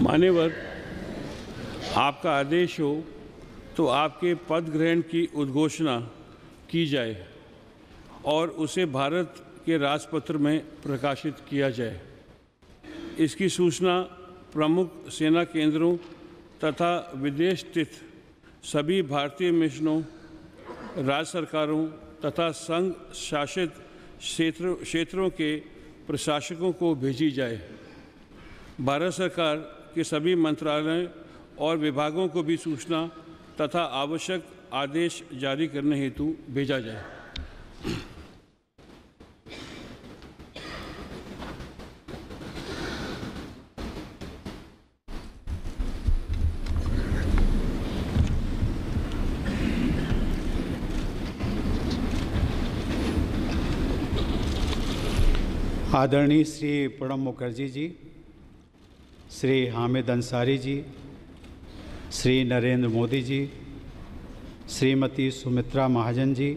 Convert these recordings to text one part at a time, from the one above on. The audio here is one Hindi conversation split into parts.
मान्यवर, आपका आदेश हो तो आपके पद ग्रहण की उद्घोषणा की जाए और उसे भारत के राजपत्र में प्रकाशित किया जाए। इसकी सूचना प्रमुख सेना केंद्रों तथा विदेश स्थित सभी भारतीय मिशनों, राज्य सरकारों तथा संघ शासित क्षेत्रों के प्रशासकों को भेजी जाए। भारत सरकार के सभी मंत्रालयों और विभागों को भी सूचना तथा आवश्यक आदेश जारी करने हेतु भेजा जाए। आदरणीय श्री प्रणब मुखर्जी जी, श्री हामिद अंसारी जी, श्री नरेंद्र मोदी जी, श्रीमती सुमित्रा महाजन जी,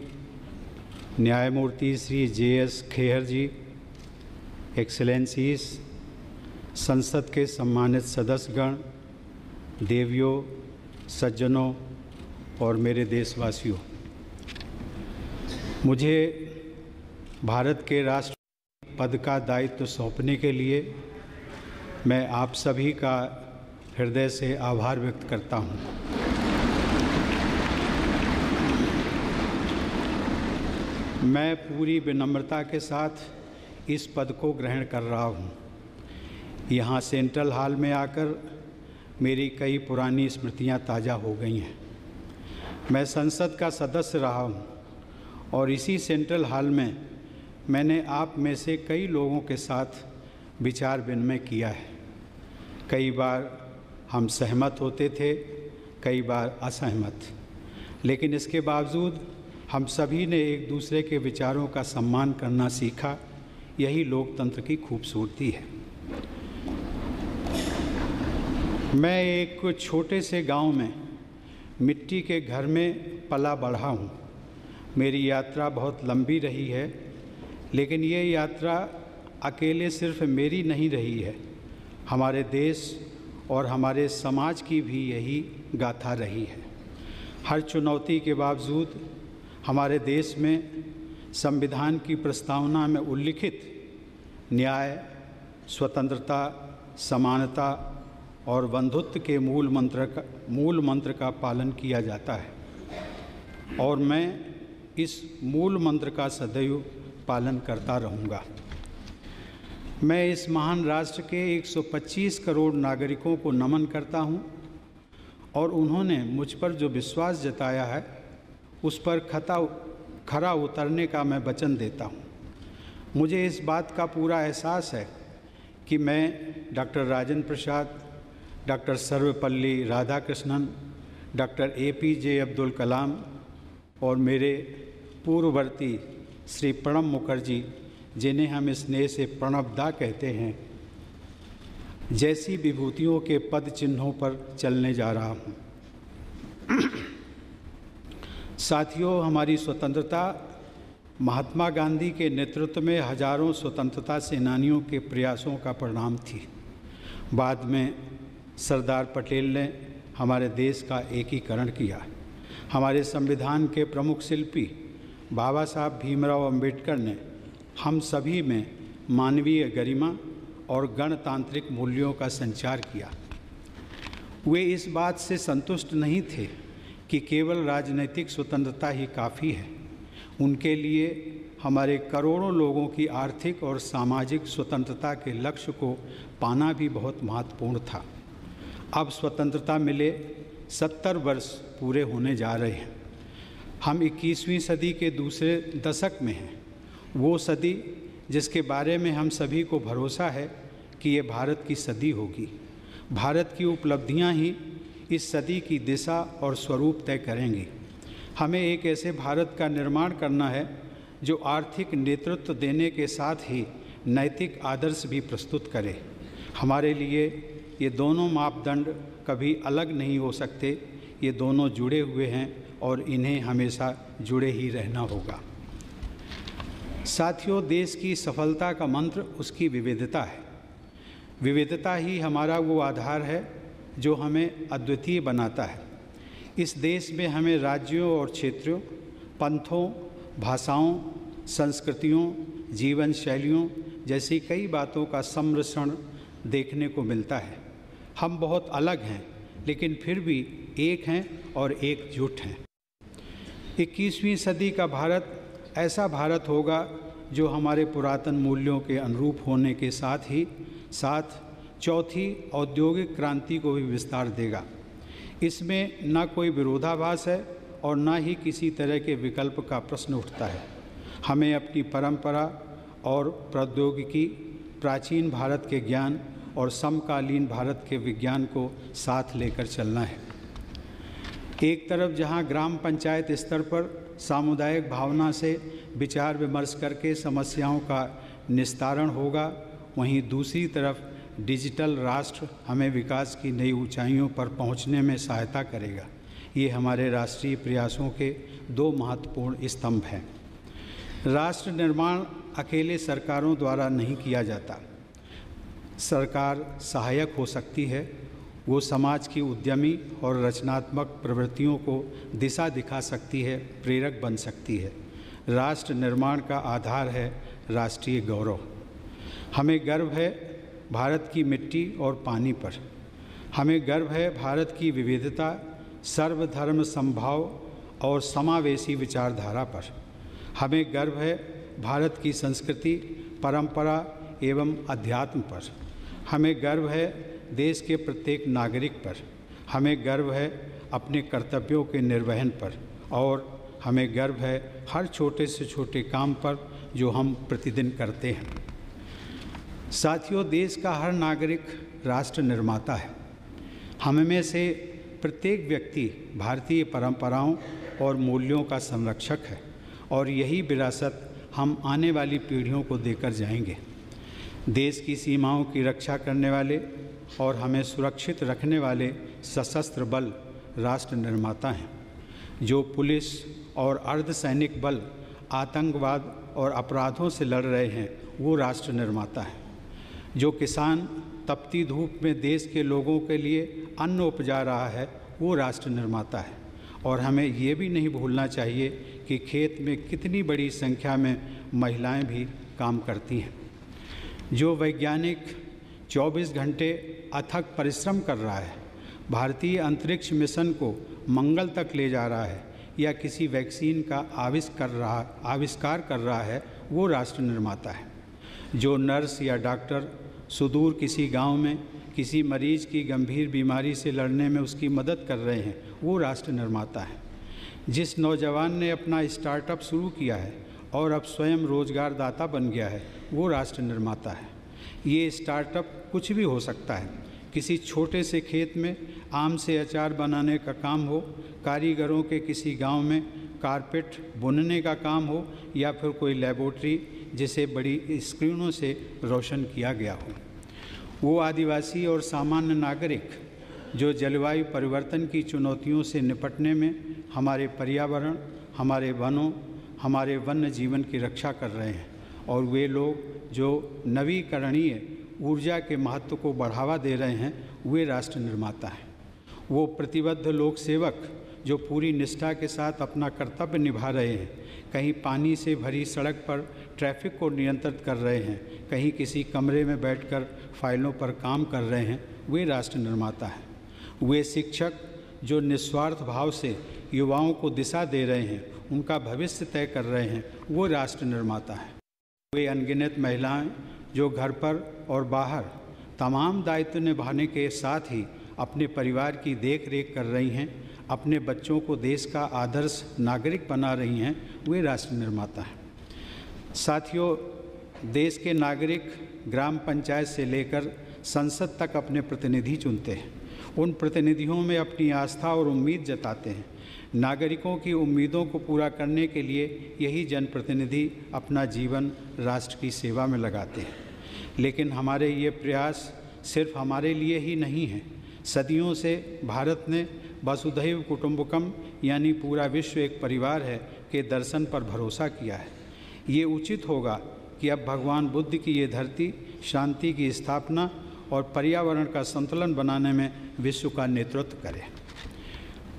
न्यायमूर्ति श्री JS खेहर जी, एक्सेलेंसीज, संसद के सम्मानित सदस्यगण, देवियों, सज्जनों और मेरे देशवासियों, मुझे भारत के राष्ट्र पद का दायित्व सौंपने के लिए मैं आप सभी का हृदय से आभार व्यक्त करता हूं। मैं पूरी विनम्रता के साथ इस पद को ग्रहण कर रहा हूं। यहाँ सेंट्रल हॉल में आकर मेरी कई पुरानी स्मृतियां ताज़ा हो गई हैं। मैं संसद का सदस्य रहा हूं और इसी सेंट्रल हॉल में मैंने आप में से कई लोगों के साथ विचार विनिमय किया है। कई बार हम सहमत होते थे, कई बार असहमत, लेकिन इसके बावजूद हम सभी ने एक दूसरे के विचारों का सम्मान करना सीखा। यही लोकतंत्र की खूबसूरती है। मैं एक छोटे से गांव में मिट्टी के घर में पला बढ़ा हूं। मेरी यात्रा बहुत लंबी रही है, लेकिन ये यात्रा अकेले सिर्फ मेरी नहीं रही है। हमारे देश और हमारे समाज की भी यही गाथा रही है। हर चुनौती के बावजूद हमारे देश में संविधान की प्रस्तावना में उल्लिखित न्याय, स्वतंत्रता, समानता और बंधुत्व के मूल मंत्र का पालन किया जाता है और मैं इस मूल मंत्र का सदैव पालन करता रहूँगा। मैं इस महान राष्ट्र के 125 करोड़ नागरिकों को नमन करता हूं और उन्होंने मुझ पर जो विश्वास जताया है उस पर खरा उतरने का मैं वचन देता हूं। मुझे इस बात का पूरा एहसास है कि मैं doctor Rajendra Prasad, doctor Sarvepalli Radhakrishnan, doctor APJ Abdul Kalam और मेरे पूर्ववर्ती श्री प्रणब मुखर्जी, जिन्हें हम स्नेह से प्रणबदा कहते हैं, जैसी विभूतियों के पद चिन्हों पर चलने जा रहा हूँ। साथियों, हमारी स्वतंत्रता महात्मा गांधी के नेतृत्व में हजारों स्वतंत्रता सेनानियों के प्रयासों का परिणाम थी। बाद में सरदार पटेल ने हमारे देश का एकीकरण किया। हमारे संविधान के प्रमुख शिल्पी बाबा साहब भीमराव अंबेडकर ने हम सभी में मानवीय गरिमा और गणतांत्रिक मूल्यों का संचार किया। वे इस बात से संतुष्ट नहीं थे कि केवल राजनीतिक स्वतंत्रता ही काफ़ी है। उनके लिए हमारे करोड़ों लोगों की आर्थिक और सामाजिक स्वतंत्रता के लक्ष्य को पाना भी बहुत महत्वपूर्ण था। अब स्वतंत्रता मिले 70 वर्ष पूरे होने जा रहे हैं। हम 21वीं सदी के दूसरे दशक में हैं। वो सदी जिसके बारे में हम सभी को भरोसा है कि ये भारत की सदी होगी। भारत की उपलब्धियां ही इस सदी की दिशा और स्वरूप तय करेंगी। हमें एक ऐसे भारत का निर्माण करना है जो आर्थिक नेतृत्व देने के साथ ही नैतिक आदर्श भी प्रस्तुत करे। हमारे लिए ये दोनों मापदंड कभी अलग नहीं हो सकते। ये दोनों जुड़े हुए हैं और इन्हें हमेशा जुड़े ही रहना होगा। साथियों, देश की सफलता का मंत्र उसकी विविधता है। विविधता ही हमारा वो आधार है जो हमें अद्वितीय बनाता है। इस देश में हमें राज्यों और क्षेत्रों, पंथों, भाषाओं, संस्कृतियों, जीवन शैलियों जैसी कई बातों का सम्मिश्रण देखने को मिलता है। हम बहुत अलग हैं, लेकिन फिर भी एक हैं और एकजुट हैं। 21वीं सदी का भारत ऐसा भारत होगा जो हमारे पुरातन मूल्यों के अनुरूप होने के साथ चौथी औद्योगिक क्रांति को भी विस्तार देगा। इसमें न कोई विरोधाभास है और न ही किसी तरह के विकल्प का प्रश्न उठता है। हमें अपनी परंपरा और प्रौद्योगिकी, प्राचीन भारत के ज्ञान और समकालीन भारत के विज्ञान को साथ लेकर चलना है। एक तरफ जहां ग्राम पंचायत स्तर पर सामुदायिक भावना से विचार विमर्श करके समस्याओं का निस्तारण होगा, वहीं दूसरी तरफ डिजिटल राष्ट्र हमें विकास की नई ऊंचाइयों पर पहुंचने में सहायता करेगा। ये हमारे राष्ट्रीय प्रयासों के दो महत्वपूर्ण स्तंभ हैं। राष्ट्र निर्माण अकेले सरकारों द्वारा नहीं किया जाता। सरकार सहायक हो सकती है, वो समाज की उद्यमी और रचनात्मक प्रवृत्तियों को दिशा दिखा सकती है, प्रेरक बन सकती है। राष्ट्र निर्माण का आधार है राष्ट्रीय गौरव। हमें गर्व है भारत की मिट्टी और पानी पर। हमें गर्व है भारत की विविधता, सर्वधर्म समभाव और समावेशी विचारधारा पर। हमें गर्व है भारत की संस्कृति, परंपरा एवं अध्यात्म पर। हमें गर्व है देश के प्रत्येक नागरिक पर। हमें गर्व है अपने कर्तव्यों के निर्वहन पर और हमें गर्व है हर छोटे से छोटे काम पर जो हम प्रतिदिन करते हैं। साथियों, देश का हर नागरिक राष्ट्र निर्माता है। हम में से प्रत्येक व्यक्ति भारतीय परंपराओं और मूल्यों का संरक्षक है और यही विरासत हम आने वाली पीढ़ियों को देकर जाएंगे। देश की सीमाओं की रक्षा करने वाले और हमें सुरक्षित रखने वाले सशस्त्र बल राष्ट्र निर्माता हैं। जो पुलिस और अर्धसैनिक बल आतंकवाद और अपराधों से लड़ रहे हैं, वो राष्ट्र निर्माता है। जो किसान तपती धूप में देश के लोगों के लिए अन्न उपजा रहा है, वो राष्ट्र निर्माता है। और हमें ये भी नहीं भूलना चाहिए कि खेत में कितनी बड़ी संख्या में महिलाएं भी काम करती हैं। जो वैज्ञानिक 24 घंटे अथक परिश्रम कर रहा है, भारतीय अंतरिक्ष मिशन को मंगल तक ले जा रहा है या किसी वैक्सीन का आविष्कार कर रहा है, वो राष्ट्र निर्माता है। जो नर्स या डॉक्टर सुदूर किसी गांव में किसी मरीज की गंभीर बीमारी से लड़ने में उसकी मदद कर रहे हैं, वो राष्ट्र निर्माता है। जिस नौजवान ने अपना स्टार्टअप शुरू किया है और अब स्वयं रोजगार दाता बन गया है, वो राष्ट्र निर्माता है। ये स्टार्टअप कुछ भी हो सकता है। किसी छोटे से खेत में आम से अचार बनाने का काम हो, कारीगरों के किसी गांव में कारपेट बुनने का काम हो, या फिर कोई लेबोरेटरी जिसे बड़ी स्क्रीनों से रोशन किया गया हो। वो आदिवासी और सामान्य नागरिक जो जलवायु परिवर्तन की चुनौतियों से निपटने में हमारे पर्यावरण, हमारे वनों, हमारे वन्य जीवन की रक्षा कर रहे हैं, और वे लोग जो नवीकरणीय ऊर्जा के महत्व को बढ़ावा दे रहे हैं, वे राष्ट्र निर्माता हैं। वो प्रतिबद्ध लोक सेवक जो पूरी निष्ठा के साथ अपना कर्तव्य निभा रहे हैं, कहीं पानी से भरी सड़क पर ट्रैफिक को नियंत्रित कर रहे हैं, कहीं किसी कमरे में बैठकर फाइलों पर काम कर रहे हैं, वे राष्ट्र निर्माता हैं। वे शिक्षक जो निस्वार्थ भाव से युवाओं को दिशा दे रहे हैं, उनका भविष्य तय कर रहे हैं, वो राष्ट्र निर्माता हैं। वे अनगिनत महिलाएं जो घर पर और बाहर तमाम दायित्व निभाने के साथ ही अपने परिवार की देख रेख कर रही हैं, अपने बच्चों को देश का आदर्श नागरिक बना रही हैं, वे राष्ट्र निर्माता हैं। साथियों, देश के नागरिक ग्राम पंचायत से लेकर संसद तक अपने प्रतिनिधि चुनते हैं। उन प्रतिनिधियों में अपनी आस्था और उम्मीद जताते हैं। नागरिकों की उम्मीदों को पूरा करने के लिए यही जनप्रतिनिधि अपना जीवन राष्ट्र की सेवा में लगाते हैं। लेकिन हमारे ये प्रयास सिर्फ हमारे लिए ही नहीं हैं। सदियों से भारत ने वसुधैव कुटुंबकम यानी पूरा विश्व एक परिवार है के दर्शन पर भरोसा किया है। ये उचित होगा कि अब भगवान बुद्ध की ये धरती शांति की स्थापना और पर्यावरण का संतुलन बनाने में विश्व का नेतृत्व करें।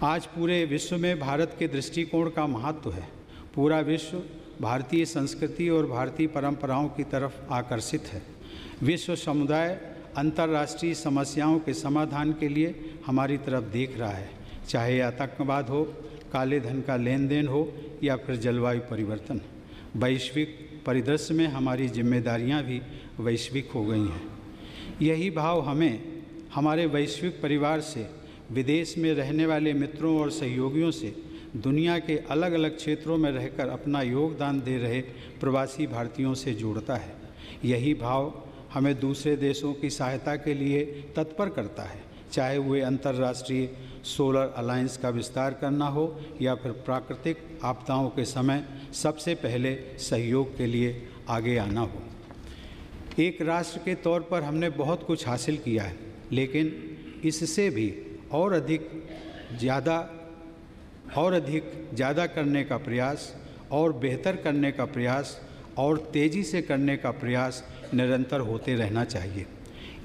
आज पूरे विश्व में भारत के दृष्टिकोण का महत्व है। पूरा विश्व भारतीय संस्कृति और भारतीय परंपराओं की तरफ आकर्षित है। विश्व समुदाय अंतर्राष्ट्रीय समस्याओं के समाधान के लिए हमारी तरफ देख रहा है, चाहे आतंकवाद हो, काले धन का लेन देन हो या फिर जलवायु परिवर्तन। वैश्विक परिदृश्य में हमारी जिम्मेदारियां भी वैश्विक हो गई हैं। यही भाव हमें हमारे वैश्विक परिवार से, विदेश में रहने वाले मित्रों और सहयोगियों से, दुनिया के अलग अलग क्षेत्रों में रहकर अपना योगदान दे रहे प्रवासी भारतीयों से जोड़ता है। यही भाव हमें दूसरे देशों की सहायता के लिए तत्पर करता है, चाहे वे अंतर्राष्ट्रीय सोलर अलायंस का विस्तार करना हो या फिर प्राकृतिक आपदाओं के समय सबसे पहले सहयोग के लिए आगे आना हो। एक राष्ट्र के तौर पर हमने बहुत कुछ हासिल किया है, लेकिन इससे भी और अधिक ज़्यादा करने का प्रयास और बेहतर करने का प्रयास और तेज़ी से करने का प्रयास निरंतर होते रहना चाहिए।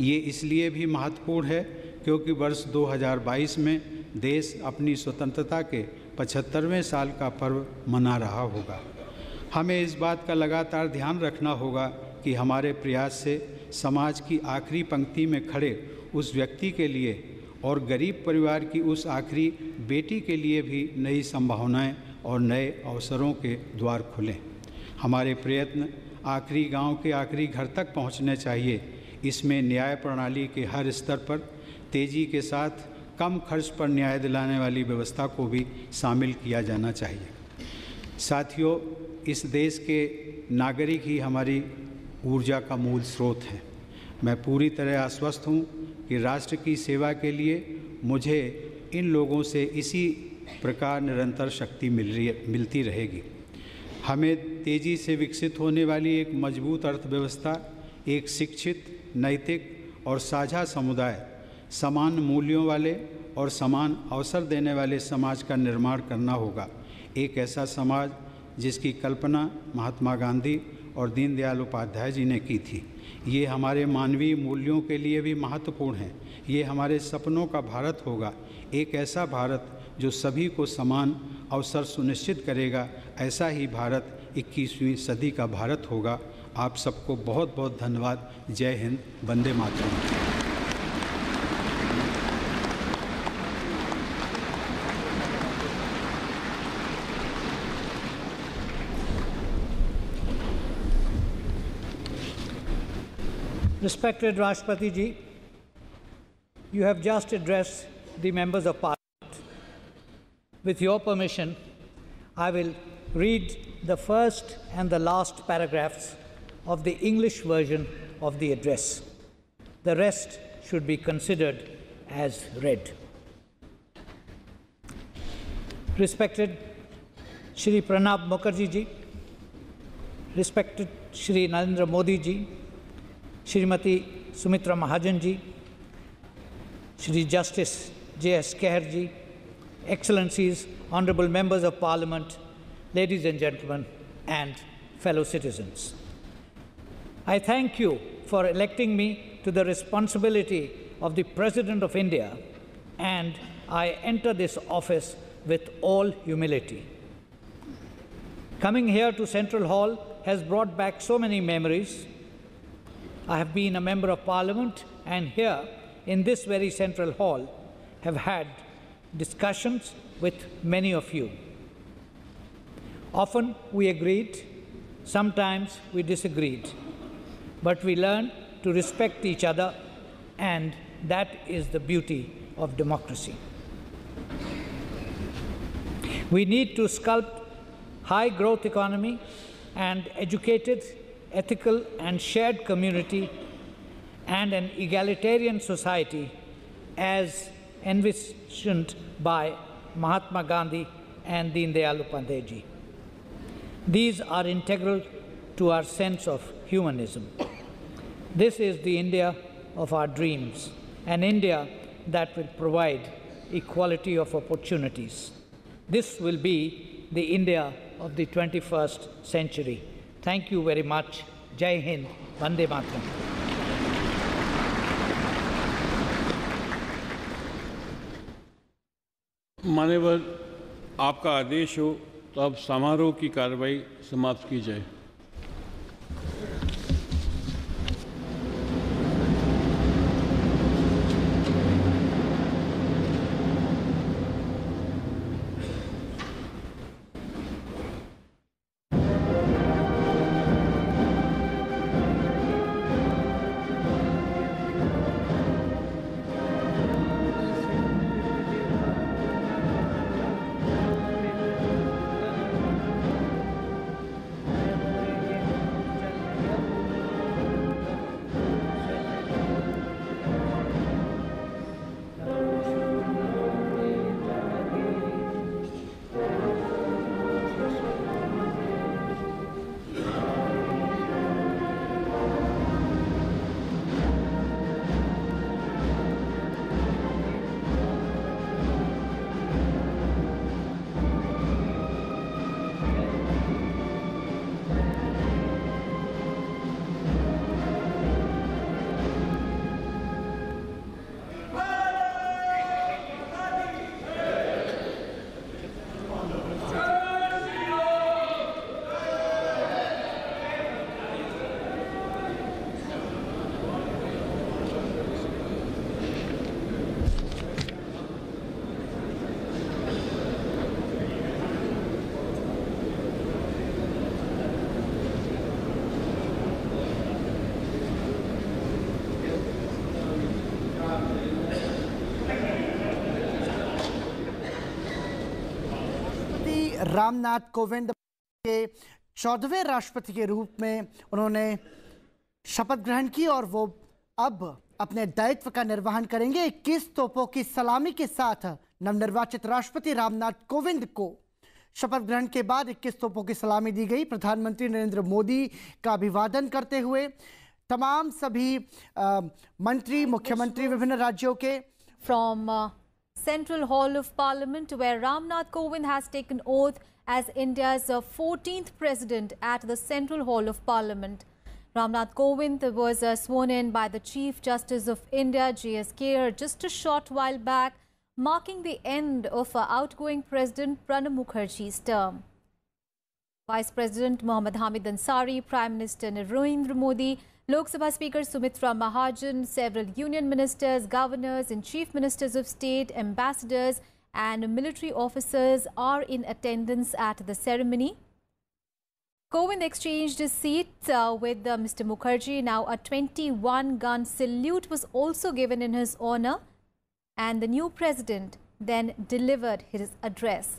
ये इसलिए भी महत्वपूर्ण है क्योंकि वर्ष 2022 में देश अपनी स्वतंत्रता के 75वें साल का पर्व मना रहा होगा। हमें इस बात का लगातार ध्यान रखना होगा कि हमारे प्रयास से समाज की आखिरी पंक्ति में खड़े उस व्यक्ति के लिए और गरीब परिवार की उस आखिरी बेटी के लिए भी नई संभावनाएं और नए अवसरों के द्वार खुलें। हमारे प्रयत्न आखिरी गांव के आखिरी घर तक पहुंचने चाहिए। इसमें न्याय प्रणाली के हर स्तर पर तेज़ी के साथ कम खर्च पर न्याय दिलाने वाली व्यवस्था को भी शामिल किया जाना चाहिए। साथियों, इस देश के नागरिक ही हमारी ऊर्जा का मूल स्रोत हैं। मैं पूरी तरह आश्वस्त हूँ कि राष्ट्र की सेवा के लिए मुझे इन लोगों से इसी प्रकार निरंतर शक्ति मिलती रहेगी। हमें तेज़ी से विकसित होने वाली एक मजबूत अर्थव्यवस्था, एक शिक्षित, नैतिक और साझा समुदाय, समान मूल्यों वाले और समान अवसर देने वाले समाज का निर्माण करना होगा। एक ऐसा समाज जिसकी कल्पना महात्मा गांधी और दीनदयाल उपाध्याय जी ने की थी। ये हमारे मानवीय मूल्यों के लिए भी महत्वपूर्ण है। ये हमारे सपनों का भारत होगा, एक ऐसा भारत जो सभी को समान अवसर सुनिश्चित करेगा। ऐसा ही भारत 21वीं सदी का भारत होगा। आप सबको बहुत बहुत धन्यवाद। जय Hind, Vande Mataram. Respected Rashtrapati Ji, you have just addressed the members of Parliament. With your permission, I will read the first and the last paragraphs of the English version of the address. The rest should be considered as read. Respected Shri Pranab Mukherjee Ji, respected Shri Narendra Modi Ji, Shrimati Sumitra Mahajan Ji, Shri Justice J.S. Kher Ji, Excellencies, Honorable Members of Parliament, ladies and gentlemen, and fellow citizens. I thank you for electing me to the responsibility of the President of India, and I enter this office with all humility. Coming here to Central Hall has brought back so many memories. I have been a member of Parliament, and here in this very Central Hall have had discussions with many of you. Often we agreed, sometimes we disagreed, but we learned to respect each other, and that is the beauty of democracy. We need to sculpt high growth economy and educated, ethical and shared community and an egalitarian society as envisioned by Mahatma Gandhi and Deen-Dayal Upadhyay Ji. These are integral to our sense of humanism. This is the India of our dreams, an India that will provide equality of opportunities. This will be the India of the 21st century. Thank you very much. Jai Hind, Vande Mataram. मान्यवर आपका आदेश हो तो अब समारोह की कार्रवाई समाप्त की जाए। रामनाथ कोविंद के 14वें राष्ट्रपति के रूप में उन्होंने शपथ ग्रहण की और वो अब अपने दायित्व का निर्वहन करेंगे। 21 तोपों की सलामी के साथ नवनिर्वाचित राष्ट्रपति रामनाथ कोविंद को शपथ ग्रहण के बाद 21 तोपों की सलामी दी गई। प्रधानमंत्री नरेंद्र मोदी का अभिवादन करते हुए तमाम सभी मंत्री, मुख्यमंत्री विभिन्न राज्यों के from Central Hall of Parliament, where Ramnath Kovind has taken oath as India's 14th president at the Central Hall of Parliament. Ramnath Kovind was sworn in by the Chief Justice of India, J.S. Kher, just a short while back, marking the end of outgoing President Pranab Mukherjee's term. Vice President Mohammad Hamid Ansari, Prime Minister Narendra Modi, Lok Sabha Speaker Sumitra Mahajan, several union ministers, governors and chief ministers of state, ambassadors and military officers are in attendance at the ceremony. Kovind exchanged his seat with Mr. Mukherjee. Now a 21-gun salute was also given in his honor, and the new president then delivered his address.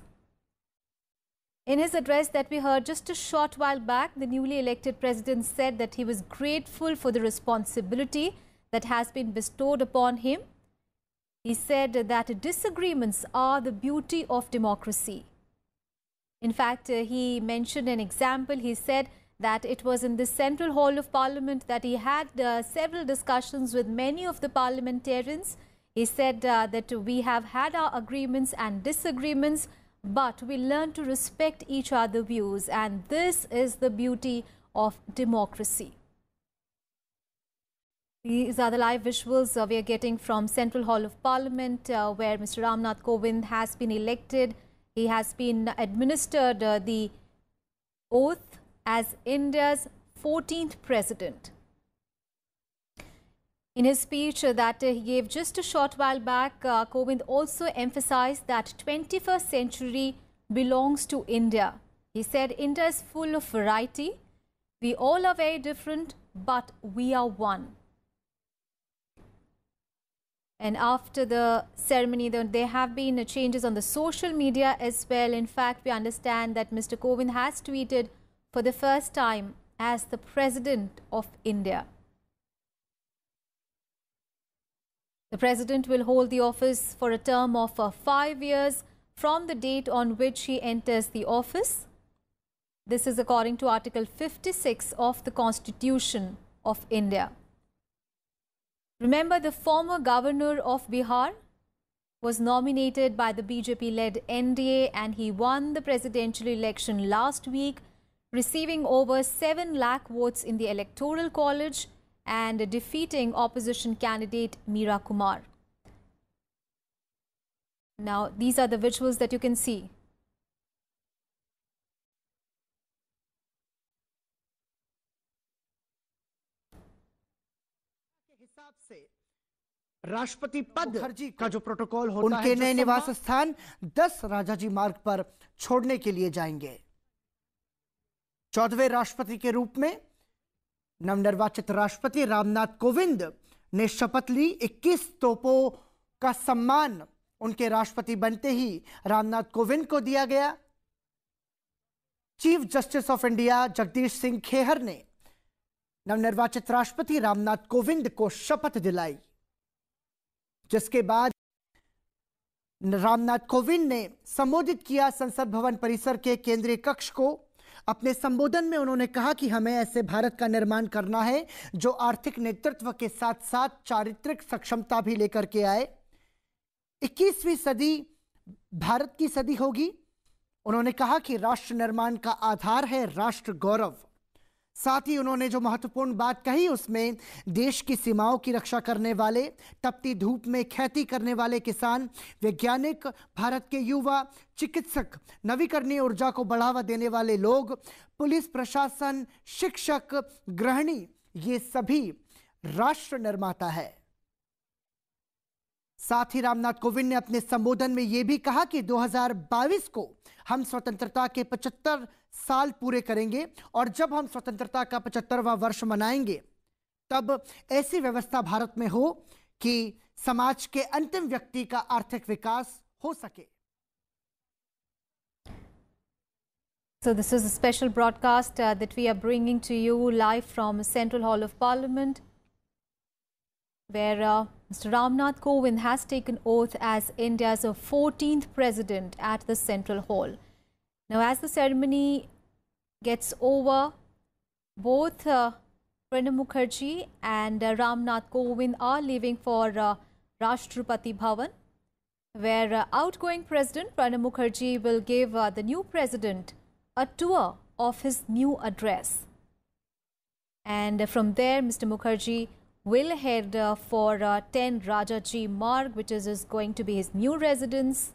In his address that we heard just a short while back, the newly elected president said that he was grateful for the responsibility that has been bestowed upon him. He said that disagreements are the beauty of democracy. In fact, he mentioned an example. He said that it was in the Central Hall of Parliament that he had several discussions with many of the parliamentarians. He said that we have had our agreements and disagreements, but we learn to respect each other's views, and this is the beauty of democracy. These are the live visuals we are getting from Central Hall of Parliament, where Mr. Ramnath Kovind has been elected. He has been administered the oath as India's 14th president. In his speech that he gave just a short while back, Kovind also emphasized that 21st century belongs to India. He said India is full of variety. We all are very different, but we are one. And after the ceremony, there have been changes on the social media as well. In fact, we understand that Mr. Kovind has tweeted for the first time as the President of India. The President will hold the office for a term of 5 years from the date on which he enters the office. This is according to Article 56 of the Constitution of India. Remember, the former governor of Bihar was nominated by the BJP-led NDA, and he won the presidential election last week, receiving over 7 lakh votes in the Electoral College and defeating opposition candidate Meera Kumar. Now, these are the visuals that you can see. राष्ट्रपति पद का जो प्रोटोकॉल होता है, उनके नए निवास स्थान 10 राजाजी मार्ग पर छोड़ने के लिए जाएंगे। 14वें राष्ट्रपति के रूप में नवनिर्वाचित राष्ट्रपति रामनाथ कोविंद ने शपथ ली। 21 तोपों का सम्मान उनके राष्ट्रपति बनते ही रामनाथ कोविंद को दिया गया। Chief justice of India Jagdish Singh Khehar ने नवनिर्वाचित राष्ट्रपति रामनाथ कोविंद को शपथ दिलाई, जिसके बाद रामनाथ कोविंद ने संबोधित किया संसद भवन परिसर के केंद्रीय कक्ष को। अपने संबोधन में उन्होंने कहा कि हमें ऐसे भारत का निर्माण करना है जो आर्थिक नेतृत्व के साथ साथ चारित्रिक सक्षमता भी लेकर के आए। 21वीं सदी भारत की सदी होगी। उन्होंने कहा कि राष्ट्र निर्माण का आधार है राष्ट्र गौरव। साथ ही उन्होंने जो महत्वपूर्ण बात कही उसमें देश की सीमाओं की रक्षा करने वाले, तपती धूप में खेती करने वाले किसान, वैज्ञानिक, भारत के युवा, चिकित्सक, नवीकरणीय ऊर्जा को बढ़ावा देने वाले लोग, पुलिस प्रशासन, शिक्षक, गृहिणी, ये सभी राष्ट्र निर्माता है। साथ ही रामनाथ कोविंद ने अपने संबोधन में यह भी कहा कि 2022 को हम स्वतंत्रता के 75 साल पूरे करेंगे और जब हम स्वतंत्रता का 75वां वर्ष मनाएंगे तब ऐसी व्यवस्था भारत में हो कि समाज के अंतिम व्यक्ति का आर्थिक विकास हो सके। So this is a special broadcast that we are bringing to you live from Central Hall of Parliament, where Mr. Ramnath Kovind has taken oath as India's 14th president at the Central Hall. Now, as the ceremony gets over, both Pranab Mukherjee and Ramnath Kovind are leaving for Rashtrapati Bhavan, where outgoing President Pranab Mukherjee will give the new president a tour of his new address. And from there, Mr. Mukherjee will head for 10 Rajaji Marg, which is going to be his new residence.